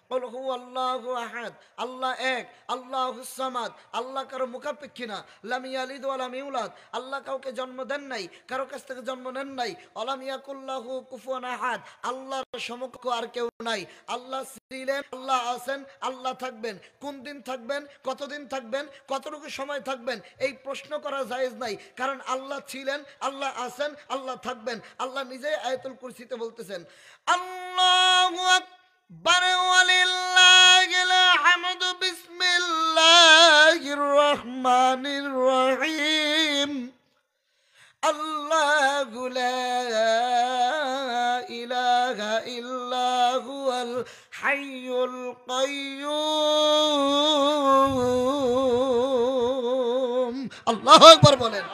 কুল হুয়াল্লাহু আহাদ, আল্লাহ এক, আল্লাহুস সামাদ, আল্লাহ কারো মুখাপেক্ষী না, লাম ইয়ালিদ ওয়া লাম ইউলাদ, আল্লাহ কাউকে জন্ম দেন নাই, কারো কাছ থেকে জন্ম নেন নাই, ওয়ালাম ইয়াকুল্লাহু কুফুয়ান আহাদ, আল্লাহর সমকক্ষ আর কেউ নাই। আল্লাহ ছিলেন, আল্লাহ আছেন, আল্লাহ থাকবেন। কোন দিন থাকবেন, কতদিন থাকবেন, কতটুকু সময় থাকবেন, এই প্রশ্ন করা জায়েজ নাই। কারণ আল্লাহ ছিলেন, আল্লাহ আছেন, আল্লাহ থাকবেন। আল্লাহ নিজেই আয়াতুল কুরসিতে বলতেছেন, আল্লাহু আকবার ওয়ালিল্লাহিল হামদু বিসমিল্লাহির রহমানির রহিম। আল্লাহু লা ইলাহা ইল্লা হুয়াল হাইয়ুল কাইয়্যুম। আল্লাহু আকবার বলেন।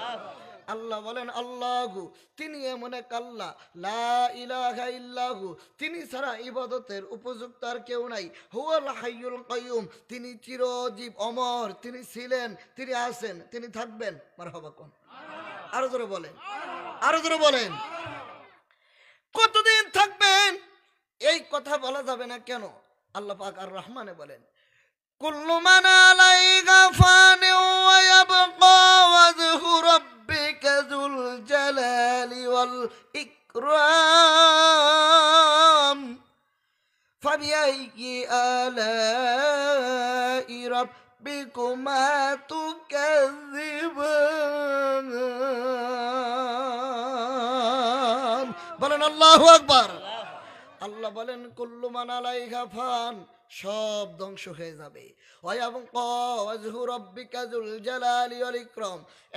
আল্লাহ বলেন আল্লাহু, তিনি এমন এক আল্লাহ, লা ইলাহা ইল্লাহু, তিনি ছাড়া ইবাদতের উপযুক্ত আর কেউ নাই, হুয়াল হাইয়ুল কাইয়্যুম, তিনি চিরজীব অমর, তিনি ছিলেন, তিনি আছেন, তিনি থাকবেন। মারহাবা কোন, আরো জোরে বলেন, আরো জোরে বলেন। কতদিন থাকবেন এই কথা বলা যাবে না কেন? আল্লাহ পাক আর রহমানে বলেন, কুল্লু মান আলাইহা ফান ওয়া ইয়াবকা ওয়াজহু রাব্বিকা যুল জালালি ওয়াল ইকরাম ফাবিআইয়ি আলাই রাব্বিকুমা তুকাযযিবান। বলেন আল্লাহু আকবার। আল্লাহ বলেন কুল্লু মান আলাইহা ফান, সব ধ্বংস হয়ে যাবে।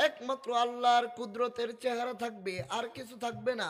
একমাত্র আল্লাহর কুদরতের চেহারা থাকবে, আর কিছু থাকবে না।